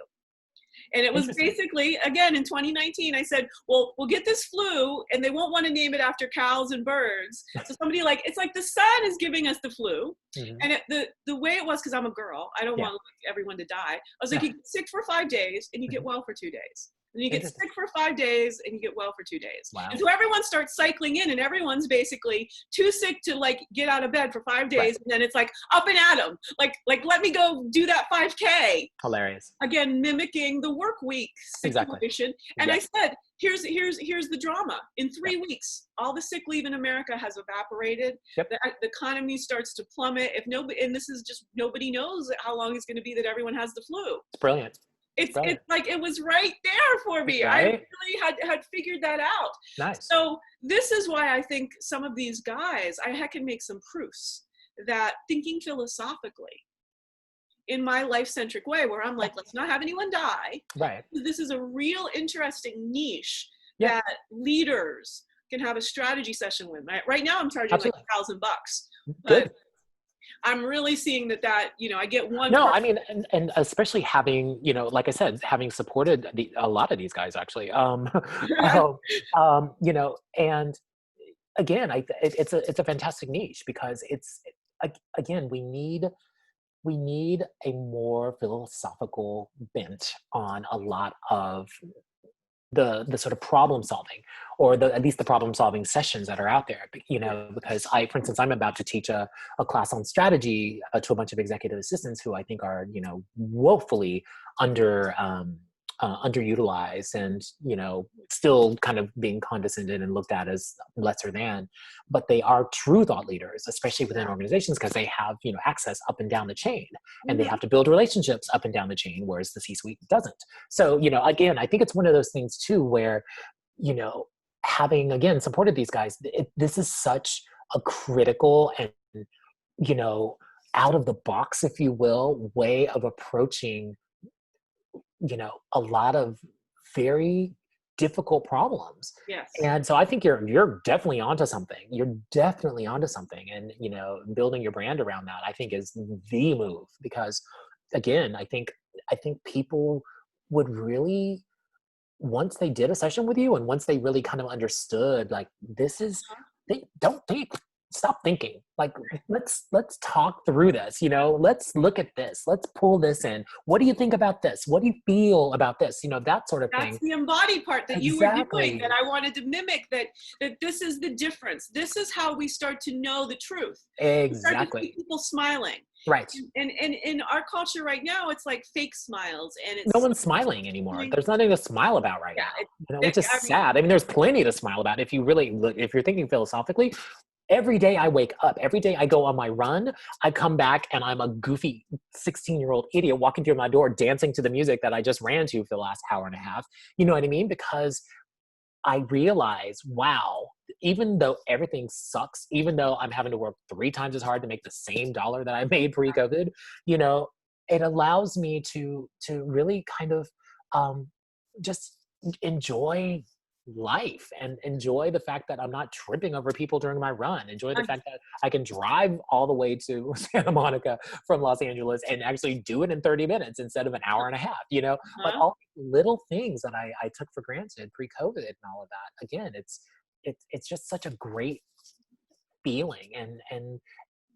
And it was basically, again, in 2019, I said, well, we'll get this flu, and they won't want to name it after cows and birds. So somebody it's like the sun is giving us the flu. And the way it was, because I'm a girl, I don't want everyone to die. I was like, you get sick for 5 days, and you get well for 2 days. And you get sick for 5 days, and you get well for 2 days. Wow. And so everyone starts cycling in, and everyone's basically too sick to get out of bed for 5 days. And then it's like up and at 'em. Like let me go do that 5K. Hilarious. Again, mimicking the work week situation. And I said, here's the drama. In 3 weeks, all the sick leave in America has evaporated. The economy starts to plummet. And this is just, nobody knows how long it's going to be that everyone has the flu. It's brilliant. It's like it was right there for me. I really had figured that out. Nice. So this is why I think some of these guys, I can make some proofs that thinking philosophically in my life-centric way, where I'm like, let's not have anyone die. Right. This is a real interesting niche that leaders can have a strategy session with. Right now I'm charging like $1,000. Good. I'm really seeing that, I get one. No, I mean, and especially having, like I said, having supported a lot of these guys actually, and again, it's a fantastic niche, because again, we need a more philosophical bent on a lot of the sort of problem solving, or at least the problem solving sessions that are out there, because for instance, I'm about to teach a class on strategy to a bunch of executive assistants who I think are, woefully underutilized, and still kind of being condescended and looked at as lesser than, but they are true thought leaders, especially within organizations, because they have access up and down the chain, and they have to build relationships up and down the chain, whereas the C-suite doesn't. So again, I think it's one of those things too where having again supported these guys, this is such a critical and out of the box, if you will, way of approaching a lot of very difficult problems. Yes. And so I think you're definitely onto something. You're definitely onto something. And, building your brand around that, I think, is the move, because again, I think people would really, once they did a session with you and once they really kind of understood, like, this is, they don't think, stop thinking, like, let's talk through this, let's look at this, let's pull this in. What do you think about this? What do you feel about this? That sort of thing. That's the embodied part that you were doing, that I wanted to mimic, that this is the difference. This is how we start to know the truth. Exactly. We start to see people smiling. Right. And in our culture right now, it's like fake smiles, and it's no one's smiling anymore. There's nothing to smile about right now, which is sad. I mean, there's plenty to smile about if you're thinking philosophically. every day I wake up, every day I go on my run, I come back and I'm a goofy 16-year-old idiot walking through my door, dancing to the music that I just ran to for the last hour and a half. You know what I mean? Because I realize, wow, even though everything sucks, even though I'm having to work 3 times as hard to make the same dollar that I made pre-COVID, you know, it allows me to really kind of um, just enjoy life and enjoy the fact that I'm not tripping over people during my run. Enjoy the fact that I can drive all the way to Santa Monica from Los Angeles and actually do it in 30 minutes instead of an hour and a half, you know, like Uh-huh. all these little things that I took for granted pre-COVID and all of that. Again, it's just such a great feeling. And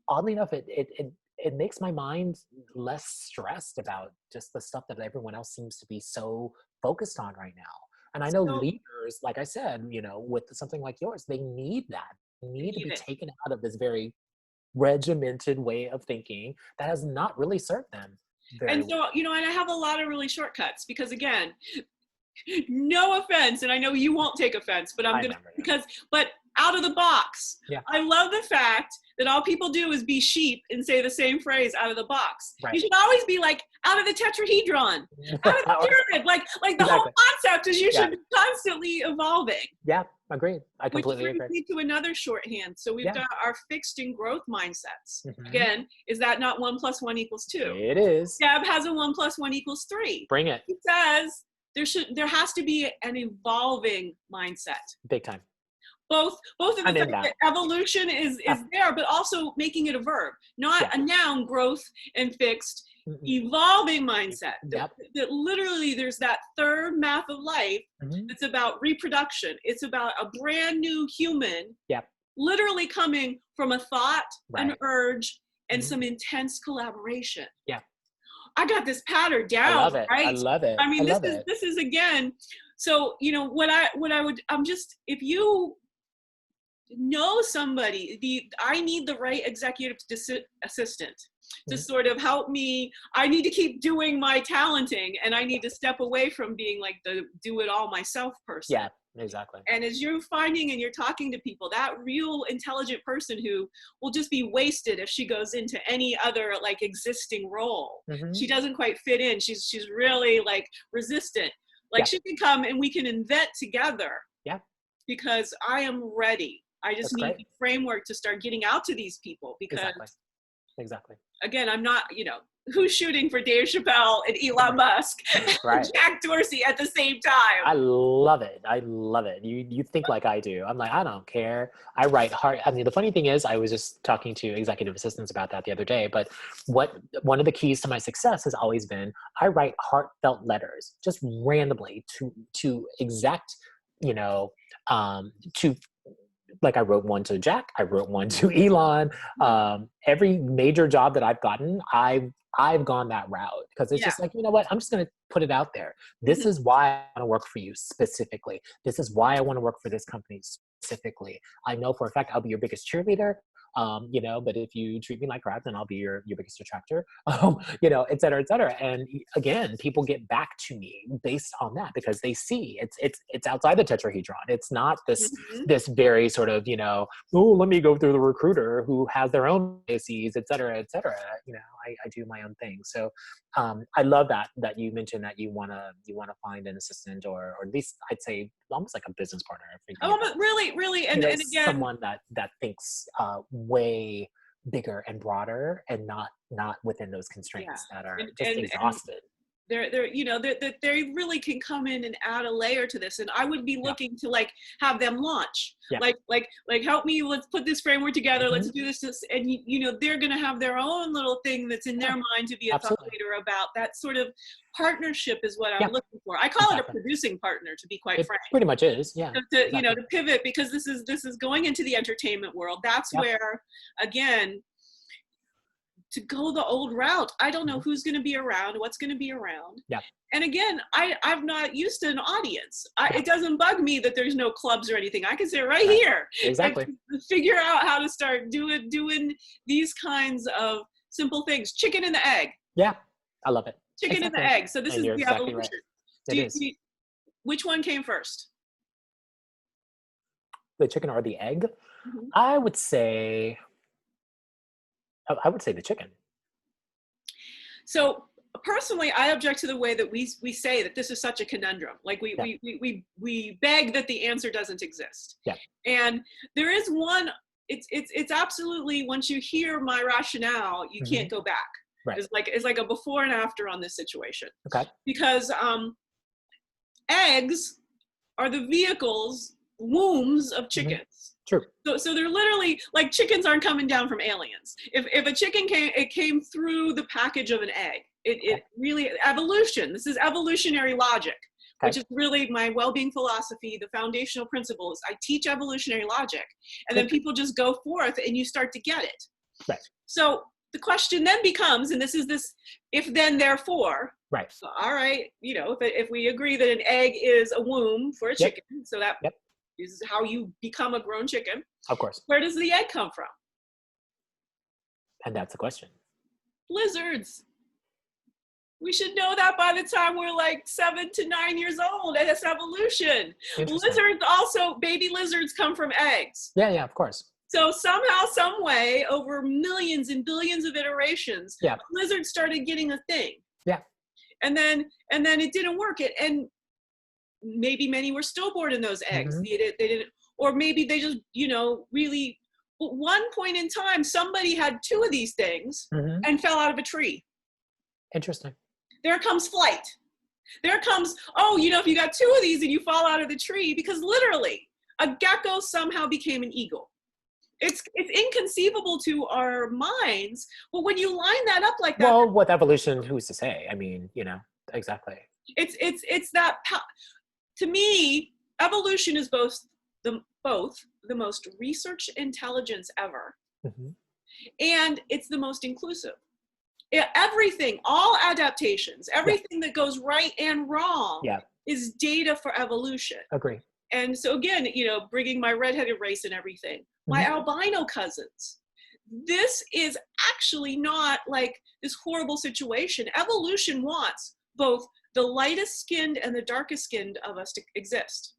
oddly enough, it makes my mind less stressed about just the stuff that everyone else seems to be so focused on right now. And I know So leaders, like I said, you know, with something like yours, they need that. They I need to need be it. taken out of this very regimented way of thinking that has not really served them very And well. so, and I have a lot of really shortcuts because again, no offense, and I know you won't take offense, but I'm I gonna remember, yeah. but out of the box. Yeah, I love the fact that all people do is be sheep and say the same phrase out of the box. right. You should always be like out of the tetrahedron, out of the pyramid. Like the whole Exactly. concept is you Yeah. should be constantly evolving. Yeah. Agreed. I Which completely brings agree. me to another shorthand. So we've Yeah. got our fixed and growth mindsets. Hmm. Again, is that not 1 + 1 = 2? It is. Deb has a 1 + 1 = 3. Bring it. He says there has to be an evolving mindset. Big time. Both of the I'm in fact that. that evolution is there, but also making it a verb, not Yeah. a noun, growth and fixed. Mm-mm. Evolving mindset. Yep. That literally there's that third math of life Hmm. that's about reproduction. It's about a brand new human Yep. literally coming from a thought, an Right. urge, and Mhm. some intense collaboration. Yeah. I got this pattern I down, love it. I right? love it. I I mean, love it. this is again. So what I would I'm just if you know somebody, I need the right executive assistant to Mhm. sort of help me. I need to keep doing my talenting, and I need to step away from being like the do it all myself person. Yeah, exactly. And as you're finding and you're talking to people, that real intelligent person who will just be wasted if she goes into any other like existing role. Hmm. She doesn't quite fit in. She's really like resistant. Like Yeah, she can come and we can invent together yeah, because I am ready. I just that's need great. the framework to start getting out to these people because Exactly. Exactly. again, I'm not, who's shooting for Dave Chappelle and Elon Musk and Right. Jack Dorsey at the same time. I love it. I love it. You think like I do. I'm like, I don't care. I write hard. I mean, the funny thing is, I was just talking to executive assistants about that the other day. But one of the keys to my success has always been I write heartfelt letters just randomly to exact, you know, to like I wrote one to Jack, I wrote one to Elon. Every major job that I've gotten, I've gone that route because it's Yeah. just like, you know what, I'm just gonna put it out there. This Mhm. is why I want to work for you specifically. This is why I want to work for this company specifically. I know for a fact I'll be your biggest cheerleader. But if you treat me like crap, then I'll be your biggest detractor. Et cetera, et cetera. And again, people get back to me based on that because they see it's outside the tetrahedron. It's not Mhm. this very sort of, oh, let me go through the recruiter who has their own biases, et cetera, et cetera. I do my own thing. So I love that you mentioned that you wanna find an assistant or at least I'd say almost like a business partner if we think Oh, about but really, really, it. and again, Someone that thinks way bigger and broader and not within those yeah, constraints that are just and exhausted. they really can come in and add a layer to this, and I would be Yeah. looking to like have them launch, Yeah. like help me, let's put this framework together, let's Hmm. do this, and they're going to have their own little thing that's in Yeah. their mind to be a thought Absolutely. leader about. That sort of partnership is what I'm Yeah. looking for. I call it a Exactly. producing partner, to be quite It frank. pretty much is. Yeah. To Exactly. to pivot because this is going into the entertainment world. That's Yeah. where again to go the old route. I don't know Mhm. who's going to be around, what's going to be around. Yeah. And again, I'm not used to an audience. Yeah. It doesn't bug me that there's no clubs or anything. I can sit right Right. here and Exactly. figure out how to start doing these kinds of simple things. Chicken and the egg. Yeah. I love it. Chicken and the Exactly. egg. So this And is you're the exactly right. evolution. It is. Which one came first? the chicken or the egg? Mhm. I would say, I would say the chicken. So personally, I object to the way that we say that this is such a conundrum. Like Yeah. we beg that the answer doesn't exist. Yeah. And there is one. It's absolutely, once you hear my rationale, you can't go back. Right. It's like a before and after on this situation. Okay. Because eggs are the vehicles, wombs of chickens. True. So they're literally like, chickens aren't coming down from aliens. If a chicken came, it came through the package of an egg. It really, evolution. This is evolutionary logic, which is really my well-being philosophy. The foundational principles. I teach evolutionary logic, and then people just go forth, and you start to get it. Right. So the question then becomes, and this is this if then therefore. Right. So, all right, you know, if we agree that an egg is a womb for a chicken, so that this is how you become a grown chicken. Of course. Where does the egg come from? And that's the question. Lizards. We should know that by the time we're like 7 to 9 years old. And it's evolution. Lizards also, baby lizards come from eggs. Yeah, of course. So somehow, some way, over millions and billions of iterations, lizards started getting a thing. Yeah. And then it didn't work. And maybe many were stillborn in those eggs. They didn't, or maybe they just, you know, really, at one point in time, somebody had 2 of these things and fell out of a tree. Interesting. There comes flight. There comes, oh, you know, if you got 2 of these and you fall out of the tree, because literally a gecko somehow became an eagle. It's inconceivable to our minds, but when you line that up like that. Well, with evolution, who's to say? I mean, you know, exactly. It's that, to me, evolution is both the most researched intelligence ever, and it's the most inclusive. Everything, all adaptations, everything that goes right and wrong is data for evolution. Agree. And so again, you know, bringing my redheaded race and everything, my albino cousins, this is actually not like this horrible situation. Evolution wants both the lightest skinned and the darkest skinned of us to exist.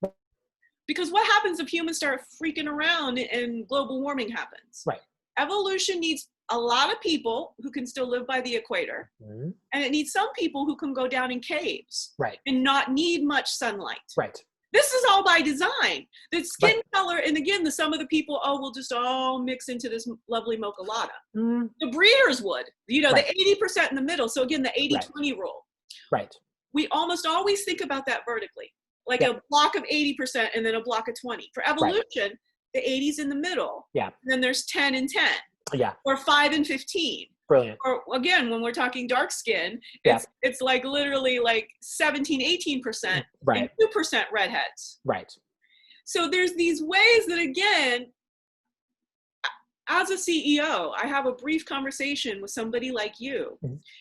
Because what happens if humans start freaking around and global warming happens? Right. Evolution needs a lot of people who can still live by the equator, and it needs some people who can go down in caves and not need much sunlight. Right. This is all by design. The skin color, and again, the sum of the people, we'll just all mix into this lovely mocha latte. The breeders would, you know, the 80% in the middle. So again, the 80-20 rule. Right. We almost always think about that vertically, like a block of 80% and then a block of 20. For evolution, the 80's in the middle. Yeah. And then there's 10 and 10. Yeah. Or 5 and 15. Brilliant. Or again, when we're talking dark skin, it's like literally like 17, 18% and 2% redheads. Right. So there's these ways that, again, as a CEO, I have a brief conversation with somebody like you.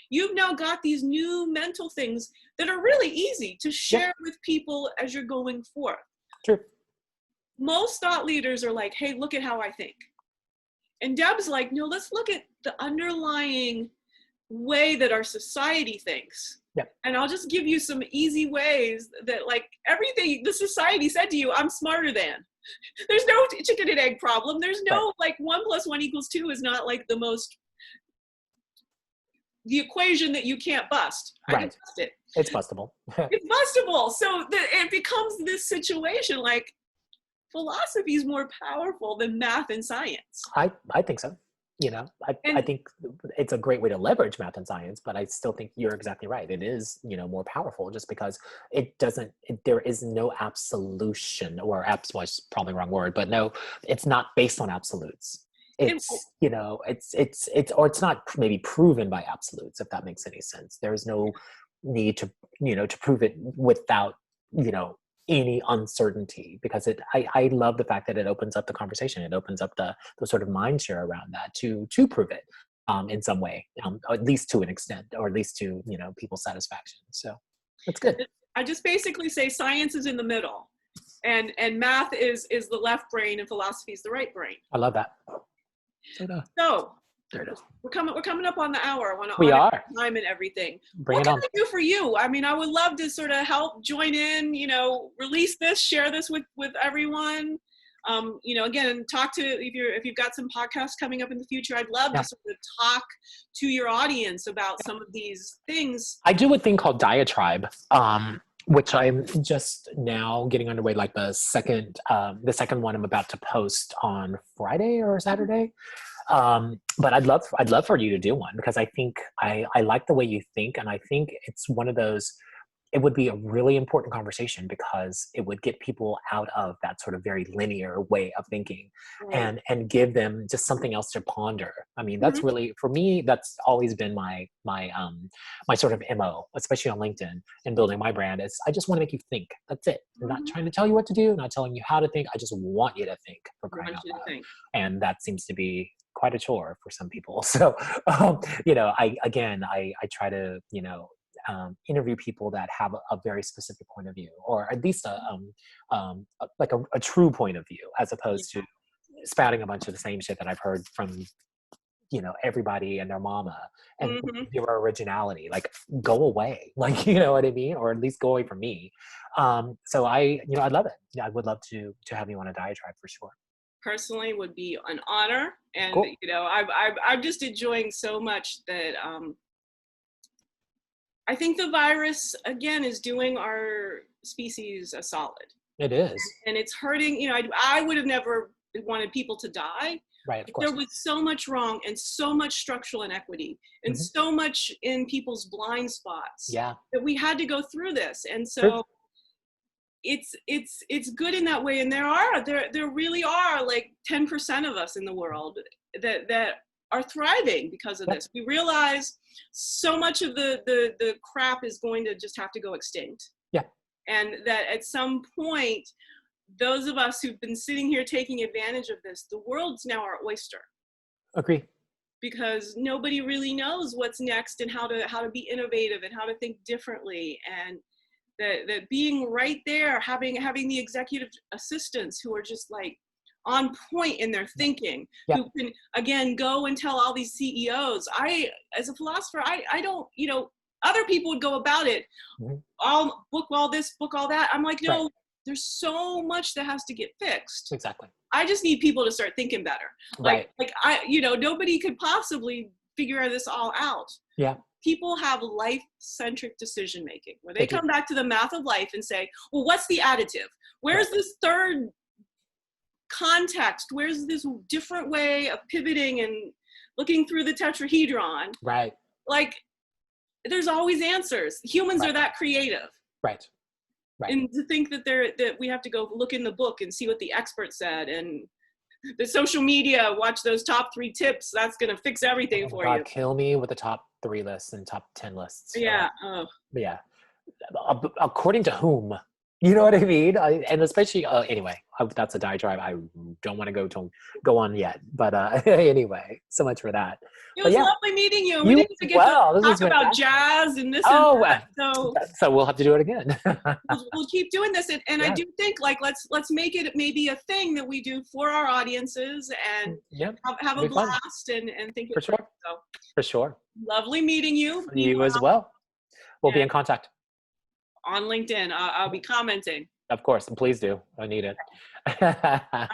You've now got these new mental things that are really easy to share with people as you're going forth. True. Most thought leaders are like, hey, look at how I think. And Deb's like, no, let's look at the underlying way that our society thinks. Yep. And I'll just give you some easy ways that, like, everything the society said to you, I'm smarter than. There's no chicken and egg problem. There's no, like, 1 + 1 = 2 is not like the equation that you can't bust. I can bust it. It's bustable. It's bustable. So it becomes this situation like, philosophy is more powerful than math and science. I think so. You know, I think it's a great way to leverage math and science, but I still think you're exactly right. It is, you know, more powerful just because there is no absolution, or was probably the wrong word, but no, it's not based on absolutes. It's, you know, it's not maybe proven by absolutes, if that makes any sense. There's no need to, you know, to prove it without, you know, any uncertainty, because I love the fact that it opens up the conversation. It opens up the sort of mind share around that to prove it in some way, at least to an extent, or at least to, you know, people's satisfaction. So that's good. I just basically say science is in the middle, and math is the left brain and philosophy is the right brain. I love that. So there it is. We're coming up on the hour. We are. Time and everything. What can I do for you? I mean, I would love to sort of help join in, you know, release this, share this with everyone. you know, again, talk to, if you've got some podcasts coming up in the future, I'd love Yeah. to sort of talk to your audience about some of these things. I do a thing called Diatribe, which I'm just now getting underway. Like the second one I'm about to post on Friday or Saturday. But I'd love for you to do one, because I think I like the way you think, and I think it's one of those. It would be a really important conversation, because it would get people out of that sort of very linear way of thinking, Right. and give them just something else to ponder. I mean, that's Mhm. really, for me, that's always been my sort of MO, especially on LinkedIn and building my brand. Is I just want to make you think. That's it. I'm not Mhm. trying to tell you what to do, not telling you how to think. I just want you to think, for crying Want out you to loud. think. And that seems to be quite a chore for some people. So, you know, I try to, you know, interview people that have a very specific point of view, or at least like a true point of view, as opposed to spouting a bunch of the same shit that I've heard from, you know, everybody and their mama, and Mhm. your originality. Like, go away, like, you know what I mean, or at least go away from me. So you know, I love it. Yeah, I would love to have you on a diatribe for sure. Personally, would be an honor, and Cool. you know, I'm just enjoying so much that I think the virus again is doing our species a solid, It is. and it's hurting. You know, I would have never wanted people to die. Right, of There course. was so much wrong and so much structural inequity and Hmm. so much in people's blind spots Yeah. that we had to go through this. And True. so it's good in that way. And there really are like 10% of us in the world that are thriving because of Yep. this. We realize so much of the crap is going to just have to go extinct, Yeah. and that at some point, those of us who've been sitting here taking advantage of this, the world's now our oyster, Agree. because nobody really knows what's next and how to be innovative and how to think differently. And that being right there, having the executive assistants who are just like on point in their thinking, Yeah. who can again go and tell all these CEOs. As a philosopher, I don't, you know, other people would go about it, Hmm. all book all this, book all that. I'm like, Right. no, there's so much that has to get fixed. Exactly. I just need people to start thinking better. Right. Like I, you know, nobody could possibly figure this all out. Yeah. People have life-centric decision making, where They they do. come back to the math of life and say, well, what's the additive? Where's Right. this third context? Where's this different way of pivoting and looking through the tetrahedron? Right. Like, there's always answers. Humans are Right. that creative. Right. Right. And to think that we have to go look in the book and see what the expert said, and the social media, watch those top 3 tips, that's going to fix everything Oh my for you. God, kill me with the top 3 lists and top 10 lists. Yeah. Oh. But yeah. According to whom? You know what I mean? And especially, anyway, that's a diatribe I don't want to go on yet. But anyway, so much for that. It But was yeah, lovely meeting you. We you didn't even as get to well. This was talk about fantastic. jazz and this and Oh, that. So so we'll have to do it again. we'll keep doing this. And I Yeah. do think, like, let's make it maybe a thing that we do for our audiences, and Yeah, have it'll a be fun. blast and think it For through. sure. So For sure. lovely meeting you. Be You well. as well. We'll be And in contact. on LinkedIn, I'll be commenting. Of course. And please do. I need it.